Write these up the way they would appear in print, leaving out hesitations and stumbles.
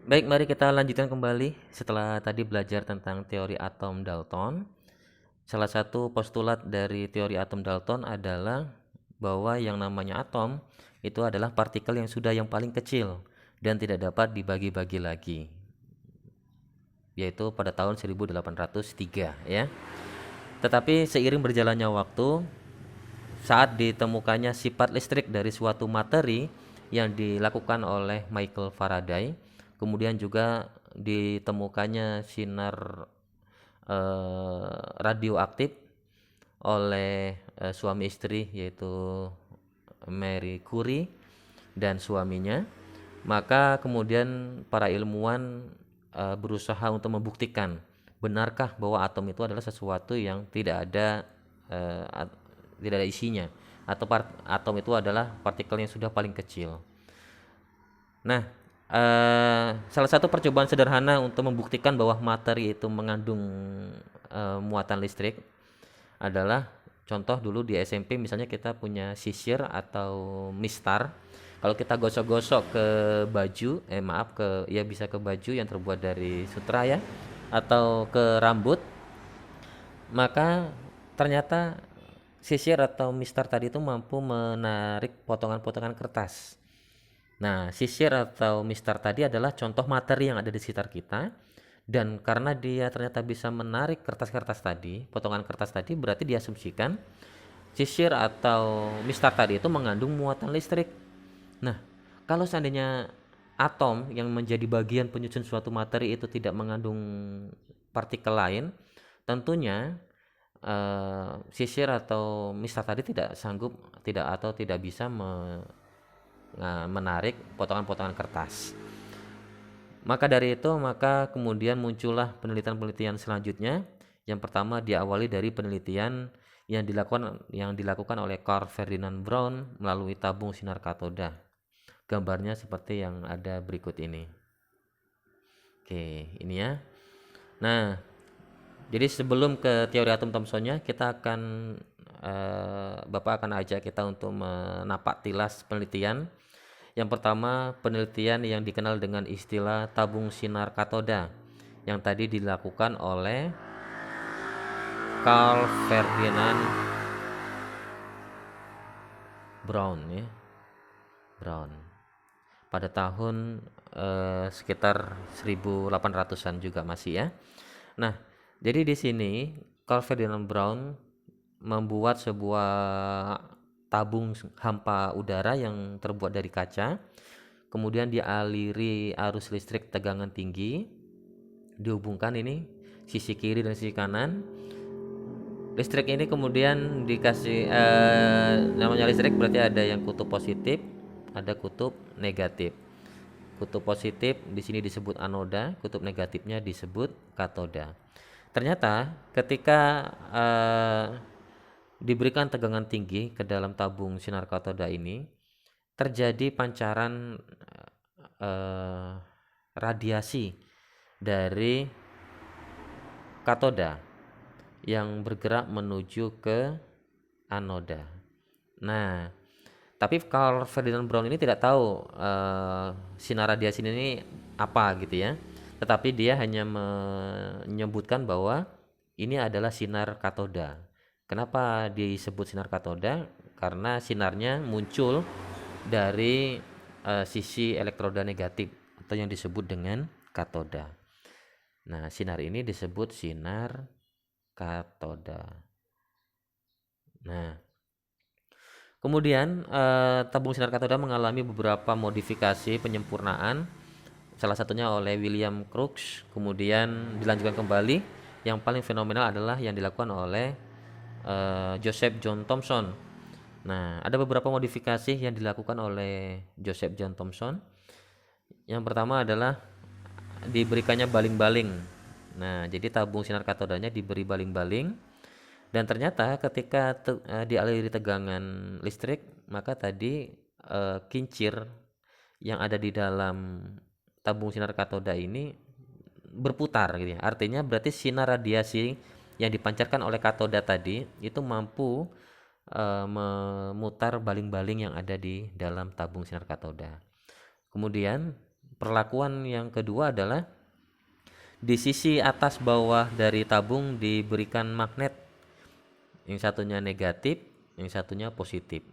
Baik, mari kita lanjutkan kembali setelah tadi belajar tentang teori atom Dalton. Salah satu postulat dari teori atom Dalton adalah bahwa yang namanya atom itu adalah partikel yang sudah yang paling kecil dan tidak dapat dibagi-bagi lagi, yaitu pada tahun 1803 ya. Tetapi seiring berjalannya waktu, saat ditemukannya sifat listrik dari suatu materi yang dilakukan oleh Michael Faraday, kemudian juga ditemukannya sinar radioaktif oleh suami istri, yaitu Marie Curie dan suaminya, maka kemudian para ilmuwan berusaha untuk membuktikan benarkah bahwa atom itu adalah sesuatu yang eh, tidak ada isinya, atau atom itu adalah partikel yang sudah paling kecil. Nah, salah satu percobaan sederhana untuk membuktikan bahwa materi itu mengandung muatan listrik adalah, contoh dulu di SMP misalnya kita punya sisir atau mistar. Kalau kita gosok-gosok ke baju, maaf, ke, ya bisa ke baju yang terbuat dari sutra ya, atau ke rambut, maka ternyata sisir atau mistar tadi itu mampu menarik potongan-potongan kertas. Nah, sisir atau mistar tadi adalah contoh materi yang ada di sekitar kita, dan karena dia ternyata bisa menarik kertas-kertas tadi, potongan kertas tadi, berarti diasumsikan sisir atau mistar tadi itu mengandung muatan listrik. Nah, kalau seandainya atom yang menjadi bagian penyusun suatu materi itu tidak mengandung partikel lain, tentunya sisir atau mistar tadi tidak sanggup, tidak, atau tidak bisa menarik potongan-potongan kertas. Maka dari itu, maka kemudian muncullah penelitian-penelitian selanjutnya. Yang pertama diawali dari penelitian yang dilakukan oleh Carl Ferdinand Braun melalui tabung sinar katoda. Gambarnya seperti yang ada berikut ini. Oke, ini ya. Nah, jadi sebelum ke teori atom Thomsonnya, kita akan Bapak akan ajak kita untuk menapak tilas penelitian. Yang pertama, penelitian yang dikenal dengan istilah tabung sinar katoda yang tadi dilakukan oleh Carl Ferdinand Braun ya. Braun. Pada tahun sekitar 1800-an juga masih ya. Nah, jadi di sini Carl Ferdinand Braun membuat sebuah tabung hampa udara yang terbuat dari kaca, kemudian dialiri arus listrik tegangan tinggi, dihubungkan ini sisi kiri dan sisi kanan. Listrik ini kemudian dikasih namanya listrik berarti ada yang kutub positif, ada kutub negatif. Kutub positif di sini disebut anoda, kutub negatifnya disebut katoda. Ternyata ketika diberikan tegangan tinggi ke dalam tabung sinar katoda ini, terjadi pancaran eh, radiasi dari katoda yang bergerak menuju ke anoda. Nah, tapi Carl Ferdinand Braun ini tidak tahu sinar radiasi ini apa gitu ya. Tetapi dia hanya menyebutkan bahwa ini adalah sinar katoda. Kenapa disebut sinar katoda? Karena sinarnya muncul dari sisi elektroda negatif atau yang disebut dengan katoda. Nah, sinar ini disebut sinar katoda. Nah, kemudian tabung sinar katoda mengalami beberapa modifikasi penyempurnaan, salah satunya oleh William Crookes, kemudian dilanjutkan kembali. Yang paling fenomenal adalah yang dilakukan oleh Joseph John Thomson. Nah, ada beberapa modifikasi yang dilakukan oleh Joseph John Thomson. Yang pertama adalah diberikannya baling-baling. Nah, jadi tabung sinar katodanya diberi baling-baling, dan ternyata ketika dialiri tegangan listrik, maka tadi kincir yang ada di dalam tabung sinar katoda ini berputar gitu ya. Artinya berarti sinar radiasi yang dipancarkan oleh katoda tadi itu mampu memutar baling-baling yang ada di dalam tabung sinar katoda. Kemudian perlakuan yang kedua adalah di sisi atas bawah dari tabung diberikan magnet, yang satunya negatif, yang satunya positif.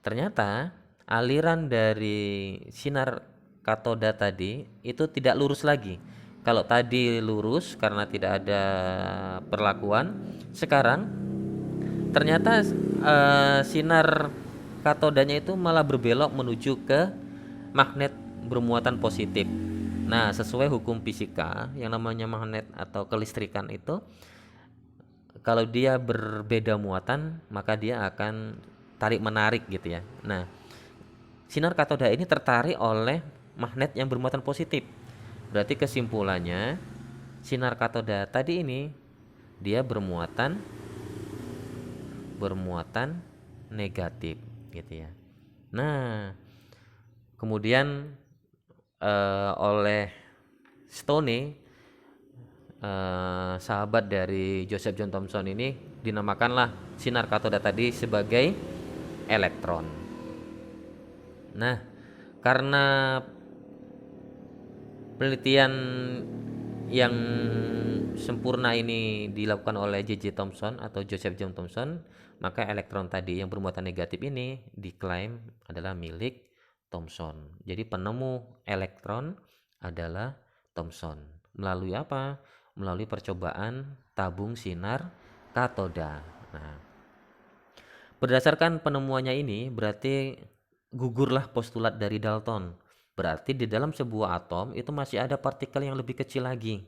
Ternyata aliran dari sinar katoda tadi itu tidak lurus lagi. Kalau tadi lurus karena tidak ada perlakuan, sekarang ternyata sinar katodanya itu malah berbelok menuju ke magnet bermuatan positif. Nah, sesuai hukum fisika yang namanya magnet atau kelistrikan itu, kalau dia berbeda muatan maka dia akan tarik menarik gitu ya. Nah, sinar katoda ini tertarik oleh magnet yang bermuatan positif. Berarti kesimpulannya sinar katoda tadi ini dia bermuatan negatif gitu ya. Nah, kemudian oleh Stoney, sahabat dari Joseph John Thomson ini, dinamakanlah sinar katoda tadi sebagai elektron. Nah, karena penelitian yang sempurna ini dilakukan oleh J.J. Thomson atau Joseph John Thomson, maka elektron tadi yang bermuatan negatif ini diklaim adalah milik Thomson. Jadi penemu elektron adalah Thomson. Melalui apa? Melalui percobaan tabung sinar katoda. Nah, berdasarkan penemuannya ini berarti gugurlah postulat dari Dalton. Berarti di dalam sebuah atom itu masih ada partikel yang lebih kecil lagi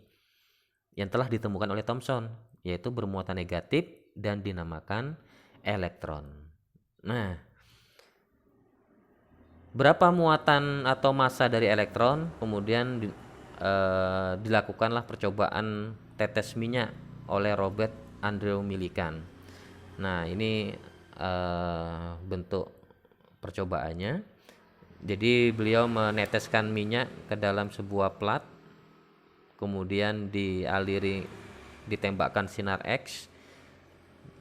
yang telah ditemukan oleh Thomson, yaitu bermuatan negatif dan dinamakan elektron. Nah, berapa muatan atau massa dari elektron? Kemudian dilakukanlah percobaan tetes minyak oleh Robert Andrew Millikan. Nah, ini bentuk percobaannya. Jadi beliau meneteskan minyak ke dalam sebuah plat, kemudian ditembakkan sinar X,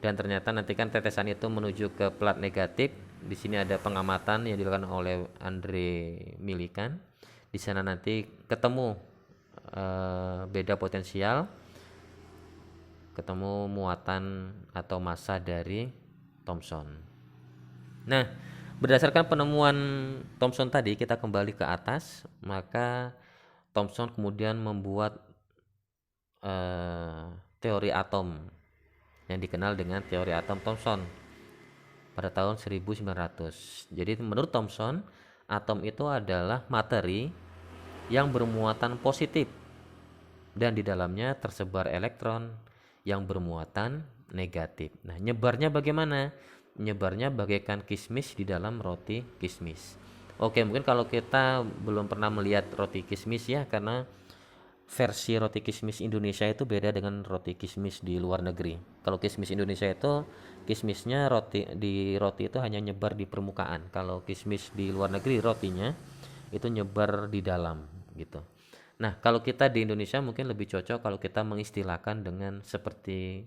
dan ternyata nanti kan tetesan itu menuju ke plat negatif. Di sini ada pengamatan yang dilakukan oleh Andre Millikan. Di sana nanti ketemu beda potensial, ketemu muatan atau massa dari Thomson. Nah, berdasarkan penemuan Thomson tadi, kita kembali ke atas, maka Thomson kemudian membuat teori atom yang dikenal dengan teori atom Thomson pada tahun 1900. Jadi menurut Thomson, atom itu adalah materi yang bermuatan positif dan di dalamnya tersebar elektron yang bermuatan negatif. Nah, nyebarnya bagaimana? Nyebarnya bagaikan kismis di dalam roti kismis. Oke, mungkin kalau kita belum pernah melihat roti kismis ya, karena versi roti kismis Indonesia itu beda dengan roti kismis di luar negeri. Kalau kismis Indonesia itu kismisnya di roti itu hanya nyebar di permukaan. Kalau kismis di luar negeri rotinya itu nyebar di dalam gitu. Nah, kalau kita di Indonesia mungkin lebih cocok kalau kita mengistilahkan dengan seperti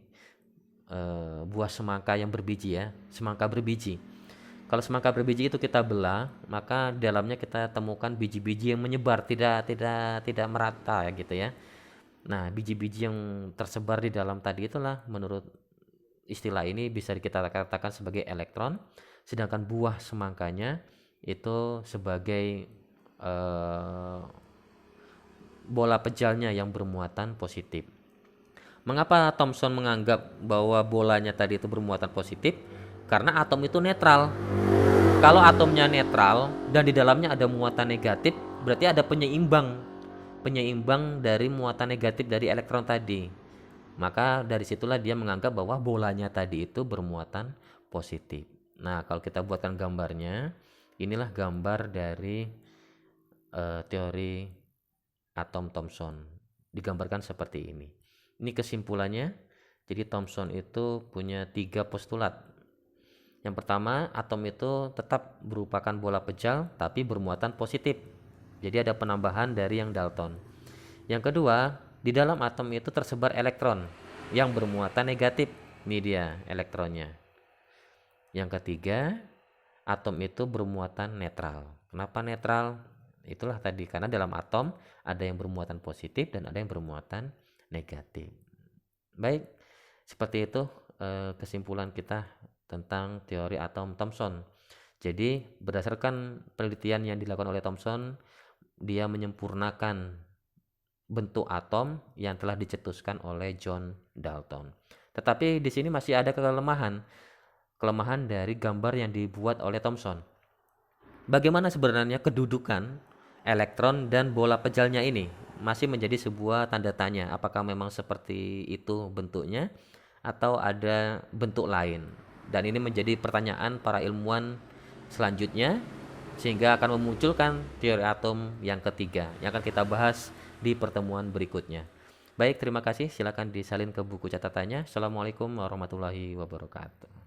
buah semangka yang berbiji ya, semangka berbiji. Kalau semangka berbiji itu kita belah, maka dalamnya kita temukan biji-biji yang menyebar, tidak merata ya gitu ya. Nah, biji-biji yang tersebar di dalam tadi itulah menurut istilah ini bisa kita katakan sebagai elektron, sedangkan buah semangkanya itu sebagai bola pejalnya yang bermuatan positif. Mengapa Thomson menganggap bahwa bolanya tadi itu bermuatan positif? Karena atom itu netral. Kalau atomnya netral dan di dalamnya ada muatan negatif, berarti ada penyeimbang dari muatan negatif dari elektron tadi. Maka dari situlah dia menganggap bahwa bolanya tadi itu bermuatan positif. Nah, kalau kita buatkan gambarnya, inilah gambar dari teori atom Thomson. Digambarkan seperti ini. Ini kesimpulannya. Jadi Thomson itu punya 3 postulat. Yang pertama, atom itu tetap merupakan bola pejal tapi bermuatan positif. Jadi ada penambahan dari yang Dalton. Yang kedua, di dalam atom itu tersebar elektron yang bermuatan negatif. Ini dia elektronnya. Yang ketiga, atom itu bermuatan netral. Kenapa netral? Itulah tadi, karena dalam atom ada yang bermuatan positif dan ada yang bermuatan negatif. Baik, seperti itu kesimpulan kita tentang teori atom Thomson. Jadi berdasarkan penelitian yang dilakukan oleh Thomson, dia menyempurnakan bentuk atom yang telah dicetuskan oleh John Dalton. Tetapi di sini masih ada kelemahan dari gambar yang dibuat oleh Thomson. Bagaimana sebenarnya kedudukan elektron dan bola pejalnya ini? Masih menjadi sebuah tanda tanya, apakah memang seperti itu bentuknya atau ada bentuk lain. Dan ini menjadi pertanyaan para ilmuwan selanjutnya, sehingga akan memunculkan teori atom yang ketiga yang akan kita bahas di pertemuan berikutnya. Baik, terima kasih. Silakan disalin ke buku catatannya. Assalamualaikum warahmatullahi wabarakatuh.